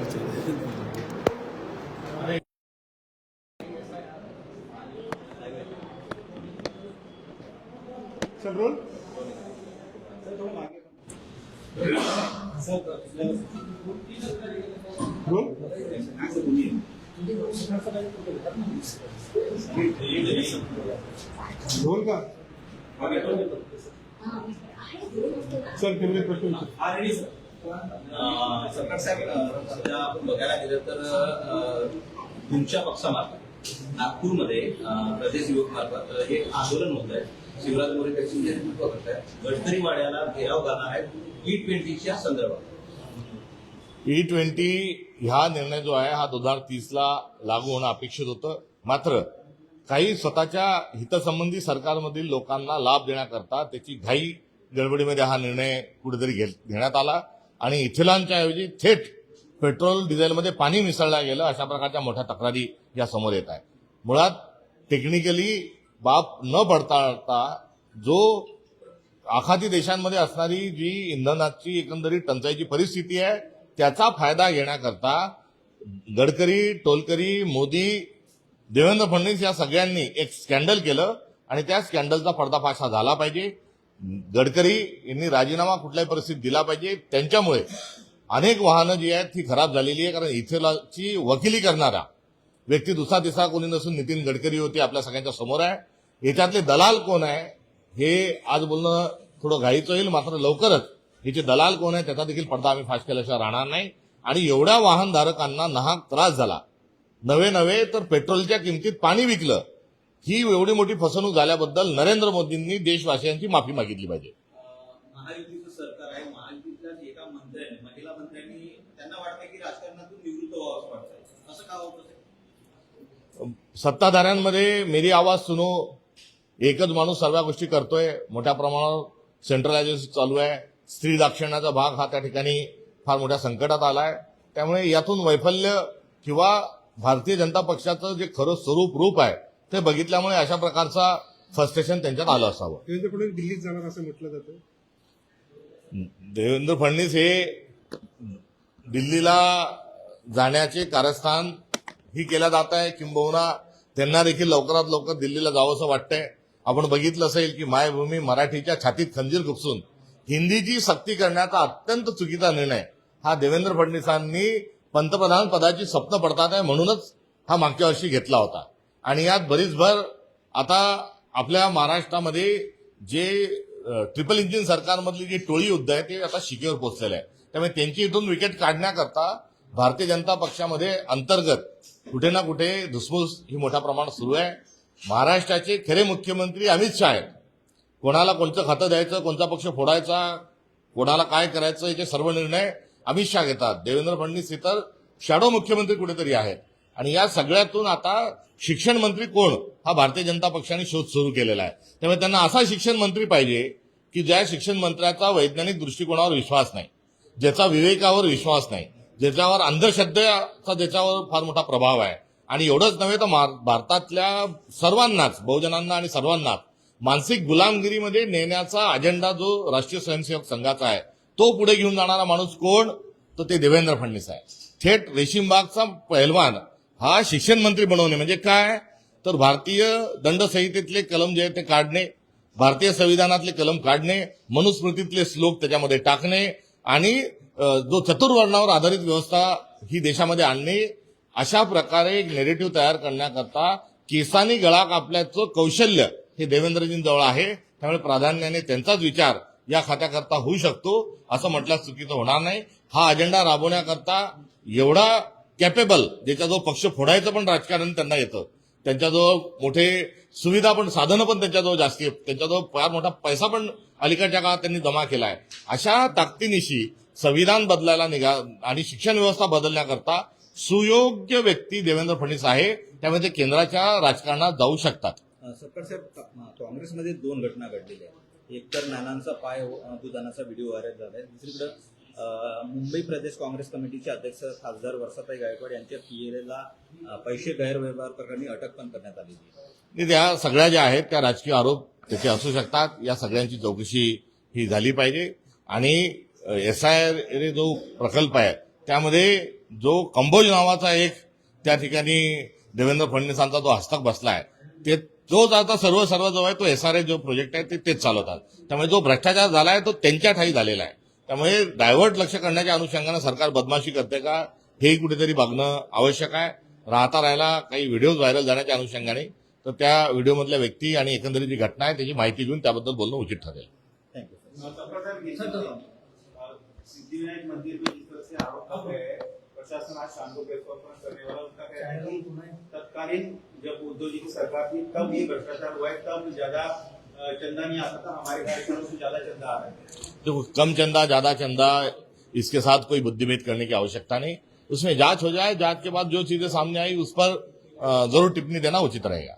चल role role role का sir केंद्रीय प्रश्न विचार. सरकार साहेब, सध्या आपण बघायला गेलं तर तुमच्या पक्षामार्फत नागपूरमध्ये प्रदेश युवक मार्फत हे आंदोलन होत आहे. शिवराज मोरे पक्षाचे नेतृत्व करत आहेत. गडकरी वाड्याला घेराव करणार आहेत E20च्या संदर्भात. E20 हा निर्णय जो आहे हा 2030ला लागू होणं अपेक्षित होतं. मात्र काही स्वतःच्या हितसंबंधी सरकारमधील लोकांना लाभ देण्याकरता त्याची घाई गडबडीमध्ये हा निर्णय कुठेतरी घेण्यात आला आणि इथेनॉलच्या ऐवजी थेट पेट्रोल डिझेलमध्ये पाणी मिसळलं गेलं, अशा प्रकारच्या मोठ्या तक्रारी या समोर येत आहेत. मुळात टेक्निकली बाब न पडताळता जो आखाती देशांमध्ये असणारी जी इंधनाची एकंदरीत टंचाईची परिस्थिती आहे त्याचा फायदा घेण्याकरता गडकरी, टोलकरी, मोदी, देवेंद्र फडणवीस या सगळ्यांनी एक स्कॅन्डल केलं आणि त्या स्कॅन्डलचा पर्दाफाश हा झाला पाहिजे. गडकरी यांनी राजीनामा कुठल्याही परिस्थितीत दिला पाहिजे. त्यांच्यामुळे अनेक वाहनं जी आहेत ती खराब झालेली आहे. कारण इथेनॉलची वकिली करणारा व्यक्ती दुसरा तिसरा कोणी नसून नितीन गडकरी होते आपल्या सगळ्यांच्या समोर आहे. याच्यातले दलाल कोण आहे हे आज बोलणं थोडं घाईचं होईल, मात्र लवकरच याचे दलाल कोण आहे त्याचा देखील पडदा आम्ही फाश केल्याशिवाय राहणार नाही. आणि एवढ्या वाहनधारकांना नाहक त्रास झाला, नवे तर पेट्रोलच्या किमतीत पाणी विकलं, ही एवढी मोठी फसवणूक झाल्याबद्दल नरेंद्र मोदींनी देशवासियांची माफी मागितली पाहिजे. महायुतीचं सरकार आहे. महायुतीतल्या एका मंत्र्याने, महिला मंत्र्यांनी, त्यांना वाटतं की राजकारणातून निवृत्त व्हावं वाटतंय. असं का होतं? सत्ताधाऱ्यांमध्ये मेरी आवाज सुनो, एकच माणूस सर्व गोष्टी करतोय. मोठ्या प्रमाणावर सेंट्रलायझेशन चालू आहे. स्त्री दाक्षिण्याचा भाग हा त्या ठिकाणी फार मोठ्या संकटात आलाय. त्यामुळे यातून वैफल्य किंवा भारतीय जनता पक्षाचं जे खरं रूप आहे ते बघितल्यामुळे अशा प्रकारचा फ्रस्ट्रेशन त्यांच्यात आलं असावं. देवेंद्र फडणवीस दिल्लीत जाणार असं म्हटलं जातं. देवेंद्र फडणवीस हे दिल्लीला जाण्याचे कारस्थान ही केलं जात आहे. किंबहुना त्यांना देखील लवकरात लवकर दिल्लीला जावं असं वाटतंय. आपण बघितलं असेल की मायभूमी मराठीच्या छातीत खंजीर खुपसून हिंदीची सक्ती करण्याचा अत्यंत चुकीचा निर्णय हा देवेंद्र फडणवीसांनी पंतप्रधान पदाची स्वप्न पडतात आहे म्हणूनच हा मागच्या वर्षी घेतला होता. आणि यात बरीच भर आता आपल्या महाराष्ट्रामध्ये जे ट्रिपल इंजिन सरकारमधली जी टोळी युद्ध आहे ते आता शिकेवर पोहोचलेलं आहे. त्यामुळे त्यांची इथून विकेट काढण्याकरता भारतीय जनता पक्षामध्ये अंतर्गत कुठे ना कुठे धुसफूस ही मोठ्या प्रमाणात सुरू आहे. महाराष्ट्राचे खरे मुख्यमंत्री अमित शहा आहेत. कोणाला कोणतं खातं द्यायचं, कोणता पक्ष फोडायचा, कोणाला काय करायचं याचे सर्व निर्णय अमित शहा घेतात. देवेंद्र फडणवीस इतर शॅडो मुख्यमंत्री कुठेतरी आहेत. आणि या सगळ्यातून आता शिक्षण मंत्री कोण हा भारतीय जनता पक्षाने शोध सुरू केलेला आहे. त्यामुळे त्यांना असा शिक्षण मंत्री पाहिजे की ज्या शिक्षण मंत्र्याचा वैज्ञानिक दृष्टिकोनावर विश्वास नाही, ज्याचा विवेकावर विश्वास नाही, ज्याच्यावर अंधश्रद्धेचा ज्याच्यावर फार मोठा प्रभाव आहे. आणि एवढंच नव्हे तर भारतातल्या सर्वांनाच, बहुजनांना आणि सर्वांनाच मानसिक गुलामगिरीमध्ये नेण्याचा अजेंडा जो राष्ट्रीय स्वयंसेवक संघाचा आहे तो पुढे घेऊन जाणारा माणूस कोण, तर ते देवेंद्र फडणवीस आहे. थेट रेशीमबागचा पहिलवान हा शिक्षण मंत्री बनवणे म्हणजे काय, तर भारतीय दंडसंहितेतले कलम जे आहेत ते काढणे, भारतीय संविधानातले कलम काढणे, मनुस्मृतीतले श्लोक त्याच्यामध्ये टाकणे आणि जो चतुर्वर्णावर आधारित व्यवस्था ही देशामध्ये आणणे, अशा प्रकारे एक नेरेटिव्ह तयार करण्याकरता केसानी गळा कापल्याचं कौशल्य हे देवेंद्रजींजवळ आहे. त्यामुळे प्राधान्याने त्यांचाच विचार या खात्याकरता होऊ शकतो असं म्हटल्यास चुकीचं होणार नाही. हा अजेंडा राबवण्याकरता एवढा कॅपेबल, ज्याच्याजवळ पक्ष फोडायचं पण राजकारण त्यांना येतं, त्यांच्याजवळ मोठे सुविधा पण, साधनं पण त्यांच्याजवळ जास्ती आहेत, त्यांच्याजवळ फार मोठा पैसा पण अलीकडच्या काळात त्यांनी जमा केलाय. अशा ताकदीनिशी संविधान बदलायला निघा आणि शिक्षण व्यवस्था बदलण्याकरता सुयोग्य व्यक्ती देवेंद्र फडणवीस आहे. त्यामुळे ते केंद्राच्या राजकारणात जाऊ शकतात. सरकार साहेब, काँग्रेसमध्ये दोन घटना घडलेल्या आहेत. एक तर नानांचा पाय दुधानाचा व्हिडिओ व्हायरल झालाय. दुसरीकडे मुंबई प्रदेश काँग्रेस कमिटीचे अध्यक्ष खासदार वर्षाताई गायकवाड यांच्या पीएलएला पैसे गैरव्यवहार प्रकरणी अटक पण करण्यात आलेली आहे. त्या सगळ्या ज्या आहेत त्या राजकीय आरोप त्याचे असू शकतात. या सगळ्यांची चौकशी ही झाली पाहिजे. आणि SIR जो प्रकल्प आहे त्यामध्ये जो कंबोज नावाचा एक त्या ठिकाणी देवेंद्र फडणवीसांचा जो हस्तक बसलाय ते तोच आता सर्व जो आहे तो SRA जो प्रोजेक्ट आहे तेच चालवतात. त्यामुळे जो भ्रष्टाचार झालाय तो त्यांच्या ठाई झालेला आहे. त्यामुळे डायव्हर्ट लक्ष करण्याच्या अनुषंगानं सरकार बदमाशी करते का हे कुठेतरी बघणं आवश्यक आहे. राहिला काही व्हिडिओज व्हायरल झाल्याच्या अनुषंगाने तर त्या व्हिडिओमधल्या व्यक्ती आणि एकंदरीत जी घटना आहे त्याची माहिती घेऊन त्याबद्दल बोलणं उचित ठरेल. सिद्धिविनायक मंदिर में जिस तरह से आरोप कर रहे हैं, प्रशासन आज शाम को प्रेस कॉन्फ्रेंस करने वाला, उसका कहना है कि तत्कालीन जब उद्धव जी की सरकार थी तब ये भ्रष्टाचार हुआ है, तब ज्यादा चंदा नहीं आता था, हमारे कार्यक्रमों से ज्यादा चंदा आ रहा है. तो कम चंदा ज्यादा चंदा इसके साथ कोई बुद्धिभेद करने की आवश्यकता नहीं. उसमें जांच हो जाए, जांच के बाद जो चीजें सामने आई उस पर जरूर टिप्पणी देना उचित रहेगा.